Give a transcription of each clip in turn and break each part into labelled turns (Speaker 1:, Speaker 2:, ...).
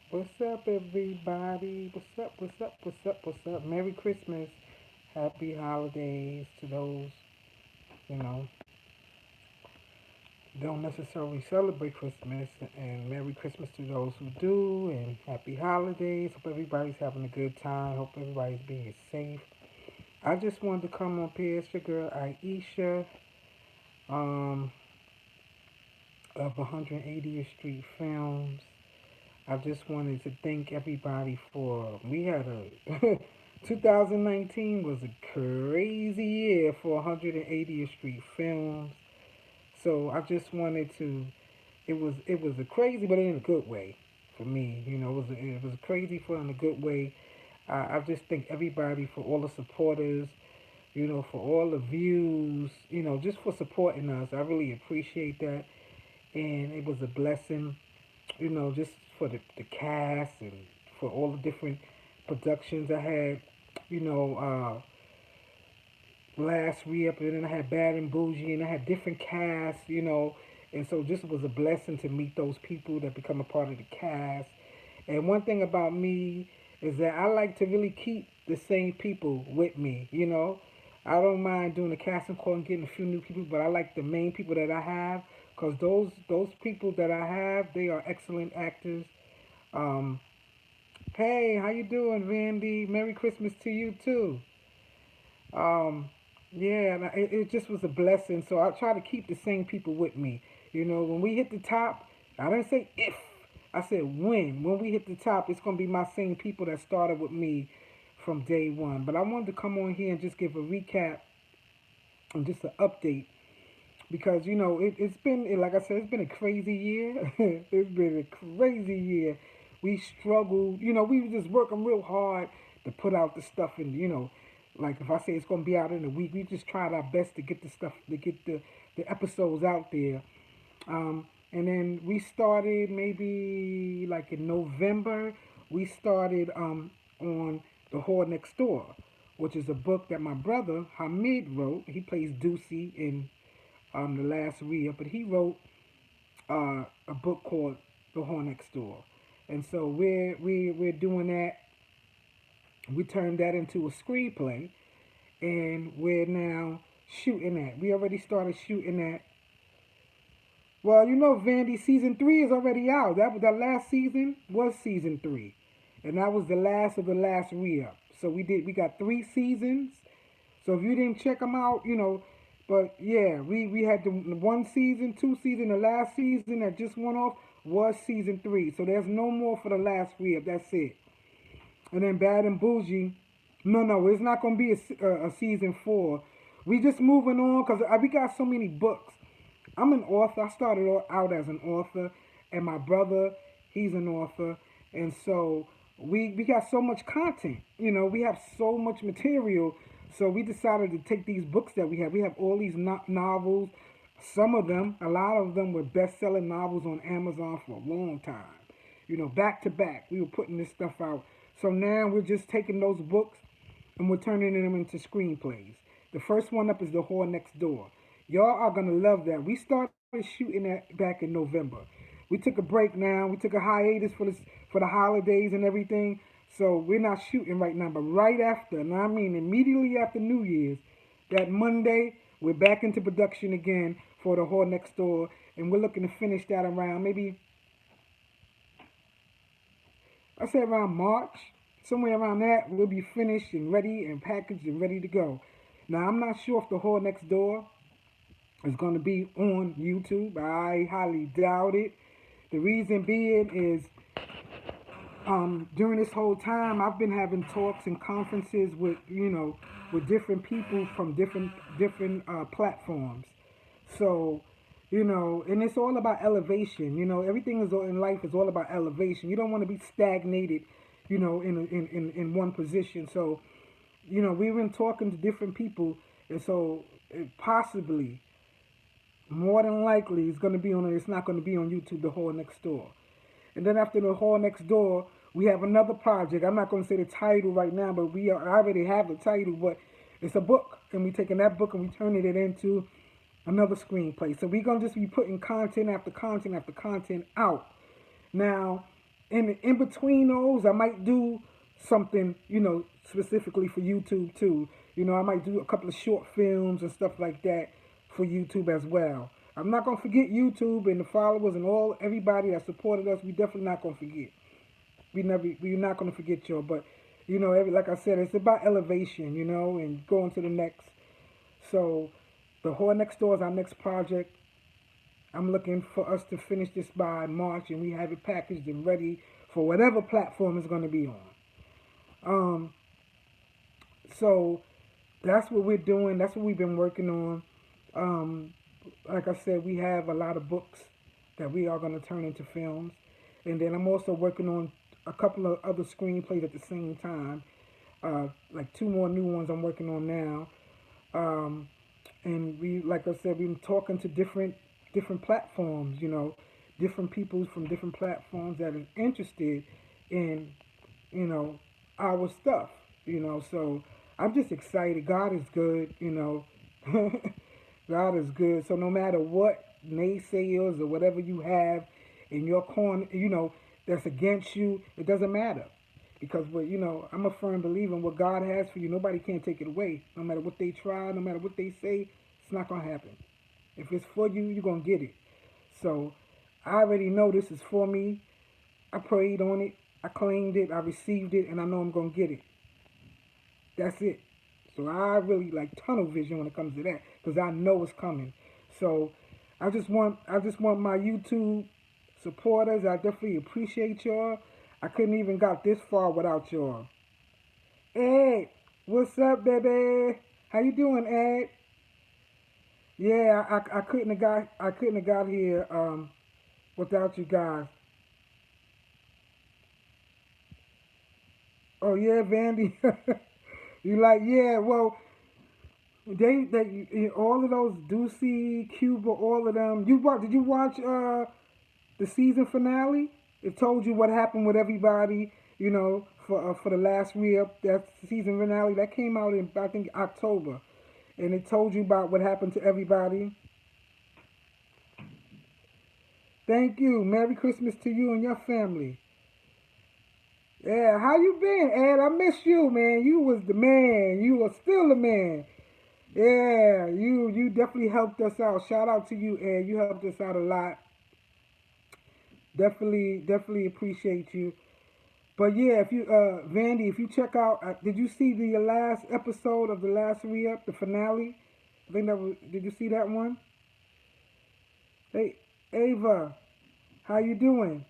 Speaker 1: What's up, everybody? What's up? What's up? What's up? What's up? Merry Christmas. Happy holidays to those, you know, don't necessarily celebrate Christmas. And Merry Christmas to those who do. And happy holidays. Hope everybody's having a good time. Hope everybody's being safe. I just wanted to come up here. It's your girl, Aisha, um, of 180th Street Films. I just wanted to thank everybody for. We had a 2019 was a crazy year for 180th Street Films. So I just wanted to. It was a crazy, but in a good way for me. It was crazy for in a good way. I just thank everybody for all the supporters. For all the views. Just for supporting us. I really appreciate that, and it was a blessing. Just for the cast and for all the different productions I had, last re-up, and then I had Bad and Bougie, and I had different casts, and so just was a blessing to meet those people that become a part of the cast. And one thing about me is that I like to really keep the same people with me. I don't mind doing a casting call and getting a few new people, but I like the main people that I have because those people that I have, they are excellent actors. Um, hey, how you doing, Randy? Merry Christmas to you too. Um, yeah, and it just was a blessing. So I try to keep the same people with me. When we hit the top, I didn't say if, I said when. When we hit the top, it's gonna be my same people that started with me from day one. But I wanted to come on here and just give a recap and just an update because it's been, like I said, it's been a crazy year. It's been a crazy year. We struggled. We were just working real hard to put out the stuff, and like if I say it's gonna be out in a week, we just tried our best to get the stuff, to get the episodes out there. And then we started maybe like in November. We started on The Whore Next Door, which is a book that my brother Hamid wrote. He plays Ducey in the last re-up, but he wrote a book called The Whore Next Door, and so we're doing that. We turned that into a screenplay, and we're now shooting that. We already started shooting that. Well, Vandy, season 3 is already out. That last season was season 3, and that was the last of the last re-up. So we got 3 seasons. So if you didn't check them out, but yeah, we had the 1 season, 2 season, the last season that just went off was season 3. So there's no more for the last re-up. That's it. And then Bad and Bougie, no, it's not gonna be a season 4. We just moving on because we got so many books. I'm an author. I started out as an author, and my brother, he's an author, and so we got so much content. We have so much material. So we decided to take these books that we have. We have all these novels. Some of them, a lot of them, were best-selling novels on Amazon for a long time. Back to back, we were putting this stuff out. So now we're just taking those books and we're turning them into screenplays. The first one up is The Whore Next Door. Y'all are gonna love that. We started shooting that back in November. We took a break now. We took a hiatus for the holidays and everything. So we're not shooting right now. But right after, and I mean immediately after New Year's, that Monday, we're back into production again for The Whore Next Door, and we're looking to finish that around maybe, I say around March, somewhere around that. We'll be finished and ready and packaged and ready to go. Now I'm not sure if The Whore Next Door is going to be on YouTube. I highly doubt it. The reason being is during this whole time I've been having talks and conferences with different people from different platforms. So and it's all about elevation. Everything is in life is all about elevation. You don't want to be stagnated, in one position. So we've been talking to different people, and so possibly, more than likely, it's going to be on. It's not going to be on YouTube. The Whore Next Door, and then after The Whore Next Door, we have another project. I'm not going to say the title right now, but I already have the title. But it's a book, and we taking that book and we turning it into another screenplay. So we're gonna just be putting content after content after content out. Now, in between those, I might do something, specifically for YouTube too. I might do a couple of short films and stuff like that for YouTube as well. I'm not gonna forget YouTube and the followers and everybody that supported us. We definitely not gonna forget. We're not gonna forget y'all. But like I said, it's about elevation, and going to the next. So, the Whore Next Door is our next project. I'm looking for us to finish this by March, and we have it packaged and ready for whatever platform it's going to be on. Um, so that's what we're doing. That's what we've been working on. Um, like I said, we have a lot of books that we are going to turn into films, and then I'm also working on a couple of other screenplays at the same time. Like two more new ones I'm working on now. And like I said, we've been talking to different platforms, different people from different platforms that are interested in, our stuff, So I'm just excited. God is good, God is good. So no matter what naysayers or whatever you have in your corner, that's against you, it doesn't matter. Because I'm a firm believer in what God has for you. Nobody can take it away. No matter what they try, no matter what they say, it's not gonna happen. If it's for you, you're gonna get it. So I already know this is for me. I prayed on it, I claimed it, I received it, and I know I'm gonna get it. That's it. So I really like tunnel vision when it comes to that, because I know it's coming. So I just want my YouTube supporters. I definitely appreciate y'all. I couldn't even got this far without y'all. Ed, what's up, baby? How you doing, Ed? Yeah, I couldn't have got here without you guys. Oh yeah, Vandy. You like, yeah, well, all of those Ducey, Cuba, all of them. Did you watch the season finale? It told you what happened with everybody, for the last re-up. That season finale that came out in, I think, October, and it told you about what happened to everybody. Thank you. Merry Christmas to you and your family. Yeah, how you been, Ed? I miss you, man. You was the man. You are still the man. Yeah, you definitely helped us out. Shout out to you, Ed. You helped us out a lot. Definitely appreciate you. But yeah, if you Vandy, if you check out, did you see the last episode of the last re-up, the finale? I think that was. Did you see that one? Hey, Ava, how you doing?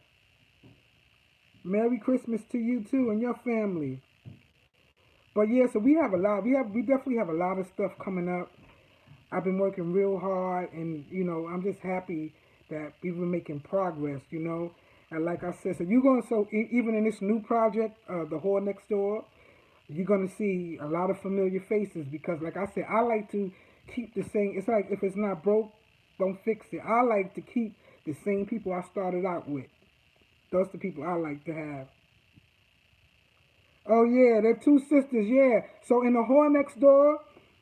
Speaker 1: Merry Christmas to you too and your family. But yeah, so we have a lot. We definitely have a lot of stuff coming up. I've been working real hard, and I'm just happy that we've been making progress. And like I said, so you're going to even in this new project, the Whore Next Door, you're gonna see a lot of familiar faces because, like I said, I like to keep the same. It's like if it's not broke, don't fix it. I like to keep the same people I started out with. Those are the people I like to have. Oh yeah, they're two sisters. Yeah. So in the Whore Next Door,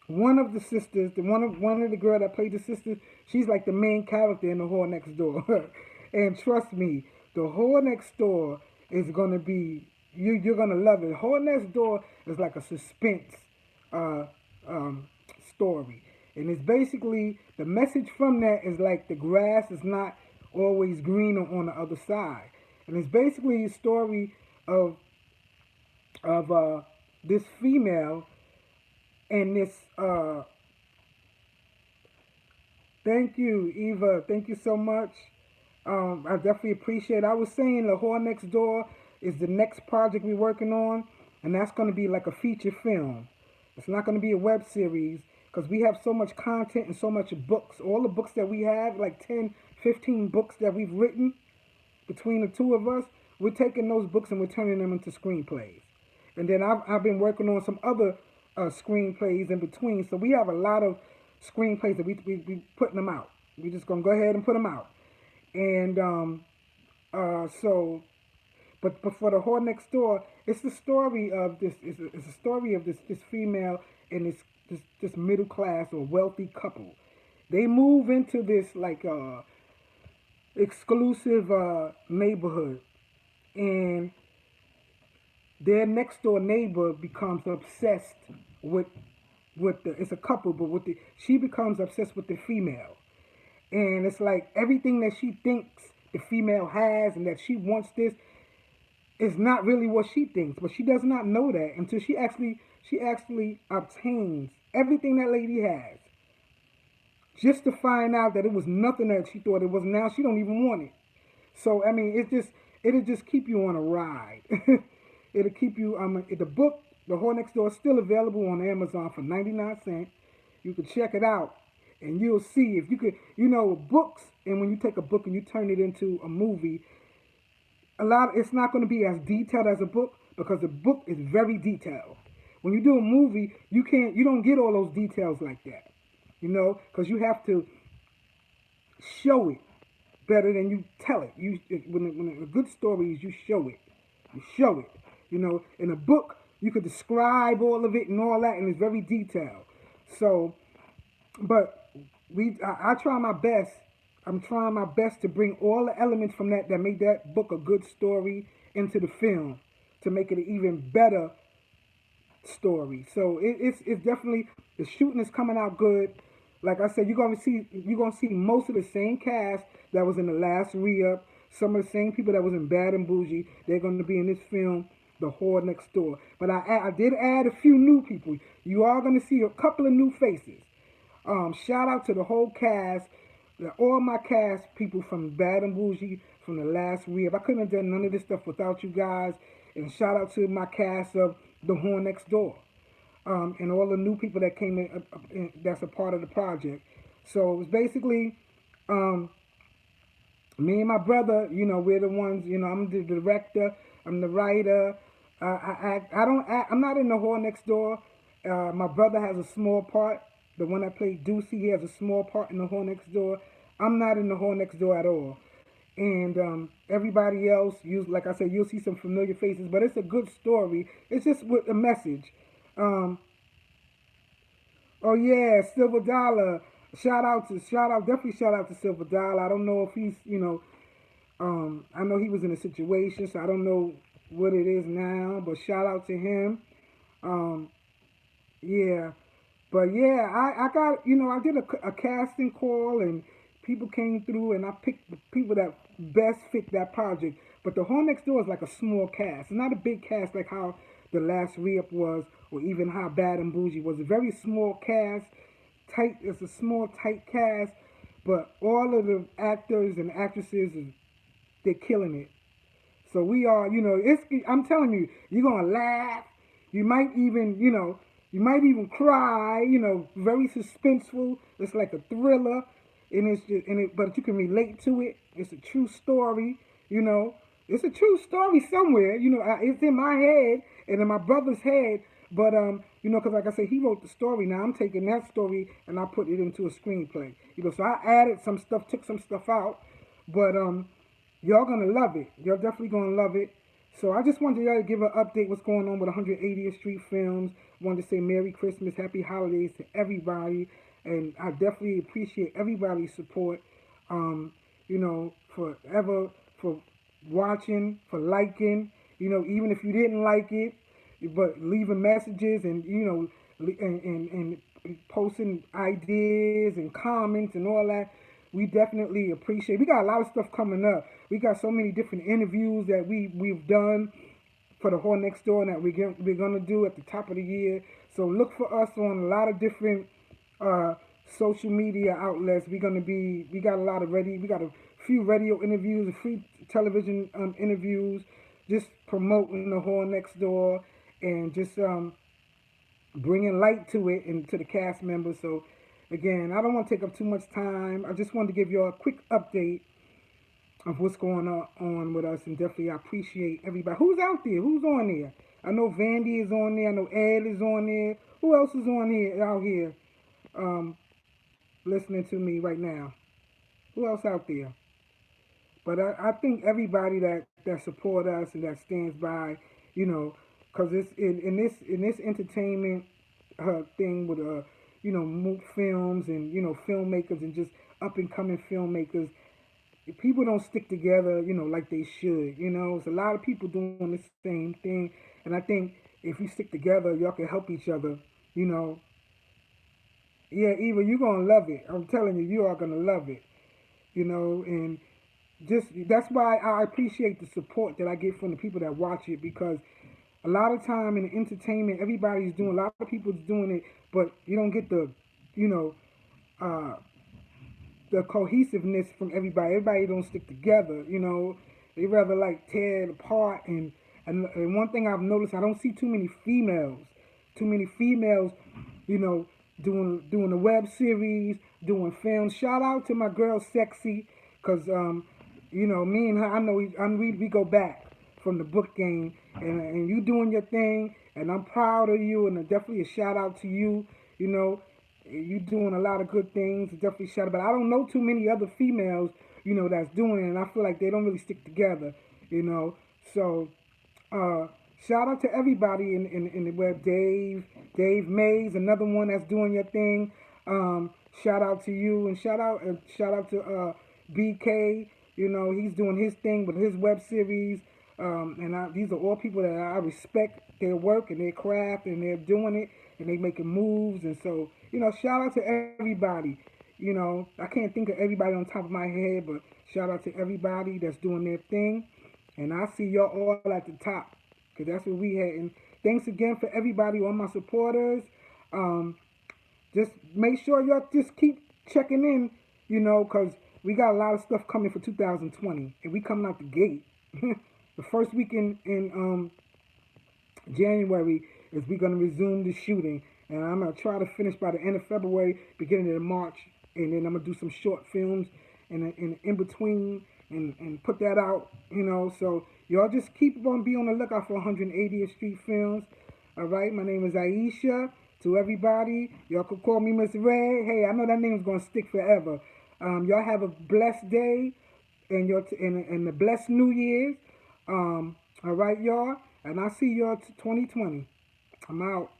Speaker 1: one of the sisters, one of the girl that played the sister, she's like the main character in the Whore Next Door. And trust me, the Whore Next Door is gonna be you're gonna love it. Whore Next Door is like a suspense uh, um, story, and it's basically the message from that is like the grass is not always greener on the other side, and it's basically a story of of this female and this thank you, Eva. Thank you so much. I definitely appreciate it. I was saying the Whore Next Door is the next project we're working on, and that's going to be like a feature film. It's not going to be a web series because we have so much content and so much books. All the books that we have, like 10, 15 books that we've written between the two of us, we're taking those books and we're turning them into screenplays. And then I've been working on some other screenplays in between. So we have a lot of screenplays that we putting them out. We're just going to go ahead and put them out. And so, but for the Whore Next Door, it's the story of this. It's a story of this female and this middle class or wealthy couple. They move into this like exclusive neighborhood, and their next door neighbor becomes obsessed with the, it's a couple, but with the, she becomes obsessed with the female, and it's like everything that she thinks the female has and that she wants this is not really what she thinks, but she does not know that until she actually obtains everything that lady has, just to find out that it was nothing that she thought it was. Now she don't even want it. So I mean, it'll just keep you on a ride. It'll keep you. The book, The Whore Next Door, is still available on Amazon for 99 cents. You can check it out, and you'll see if you could. Books, and when you take a book and you turn it into a movie, it's not going to be as detailed as a book because the book is very detailed. When you do a movie, you don't get all those details like that. Because you have to show it better than you tell it. When a good story is, you show it. You show it. In a book, you could describe all of it and all that, and it's very detailed. So, but I try my best. I'm trying my best to bring all the elements from that made that book a good story into the film to make it an even better story. So it's definitely, the shooting is coming out good. Like I said, you're gonna see most of the same cast that was in the last re-up. Some of the same people that was in Bad and Bougie. They're gonna be in this film, The Whore Next Door. But I did add a few new people. You are gonna see a couple of new faces. Shout out to the whole cast, all my cast people from Bad and Bougie from the last re-up. I couldn't have done none of this stuff without you guys. And shout out to my cast of The Whore Next Door. And all the new people that came in, that's a part of the project. So it's basically me and my brother. We're the ones. I'm the director. I'm the writer. I'm not in The Whore Next Door. My brother has a small part. The one that played Deucey, he has a small part in The Whore Next Door. I'm not in The Whore Next Door at all. And everybody else, like I said, you'll see some familiar faces, but it's a good story. It's just with a message. Oh yeah, Silver Dollar. Definitely shout out to Silver Dollar. I don't know if he's, I know he was in a situation, so I don't know what it is now, but shout out to him. Yeah, but yeah, I got, I did a casting call and people came through and I picked the people that best fit that project. But The Whore Next Door is like a small cast. It's not a big cast like how the last re-up was, or even how Bad and Bougie was. A very small cast, tight. It's a small, tight cast, but all of the actors and actresses, they're killing it. So we are, I'm telling you, you're gonna laugh. You might even, cry. Very suspenseful. It's like a thriller, and but you can relate to it. It's a true story. It's a true story somewhere. It's in my head and in my brother's head. But because like I said, he wrote the story. Now I'm taking that story and I put it into a screenplay. So I added some stuff, took some stuff out. But y'all gonna love it. Y'all definitely gonna love it. So I just wanted y'all to give an update what's going on with 180th Street Films. Wanted to say Merry Christmas, Happy Holidays to everybody, and I definitely appreciate everybody's support. For watching, for liking. Even if you didn't like it, but leaving messages and and posting ideas and comments and all that. We definitely appreciate. We got a lot of stuff coming up. We got so many different interviews that we've done for The Whore Next Door that we're gonna do at the top of the year. So look for us on a lot of different social media outlets. We got a lot of we got a few radio interviews, a few television interviews, just promoting The Whore Next Door and just bringing light to it and to the cast members. So again, I don't want to take up too much time. I just wanted to give you a quick update of what's going on with us, and definitely I appreciate everybody. Who's out there? Who's on there? I know Vandy is on there. I know Ed is on there. Who else is on here out here listening to me right now? Who else out there? But I think everybody that support us and that stands by, because it's in this entertainment thing with films and filmmakers and just up and coming filmmakers. people don't stick together, like they should. It's a lot of people doing the same thing, and I think if you stick together, y'all can help each other. You know, yeah, Eva, you're gonna love it. I'm telling you, you are gonna love it. And just that's why I appreciate the support that I get from the people that watch it, because a lot of time in entertainment, everybody's doing, a lot of people's doing it, but you don't get you know, uh, the cohesiveness from everybody. Everybody don't stick together. They rather like tear it apart. And one thing I've noticed, I don't see too many females. Too many females, you know, doing the web series, doing films. Shout out to my girl Sexy, cause me and her, I know we go back from the book game, and you doing your thing, and I'm proud of you, and definitely a shout out to you. You know, you doing a lot of good things. Definitely shout out. But I don't know too many other females, that's doing it, and I feel like they don't really stick together. You know, so uh, shout out to everybody in the web. Dave Mays, another one that's doing your thing. Shout out to you, and shout out to BK. He's doing his thing with his web series. These are all people that I respect their work and their craft, and they're doing it, and they making moves. And so, shout out to everybody. I can't think of everybody on top of my head, but shout out to everybody that's doing their thing. And I see y'all all at the top, because that's where we at. And thanks again for everybody, all my supporters. Um, just make sure y'all just keep checking in, because we got a lot of stuff coming for 2020, and we coming out the gate. The first week in January is we gonna resume the shooting, and I'm gonna try to finish by the end of February, beginning of March, and then I'm gonna do some short films in between, and put that out. So y'all just keep on be on the lookout for 180th Street Films. All right, my name is Aisha. To everybody, y'all could call me Miss Ray. Hey, I know that name's gonna stick forever. Y'all have a blessed day, and a blessed New Year's. All right, y'all, and I'll see y'all 2020. I'm out.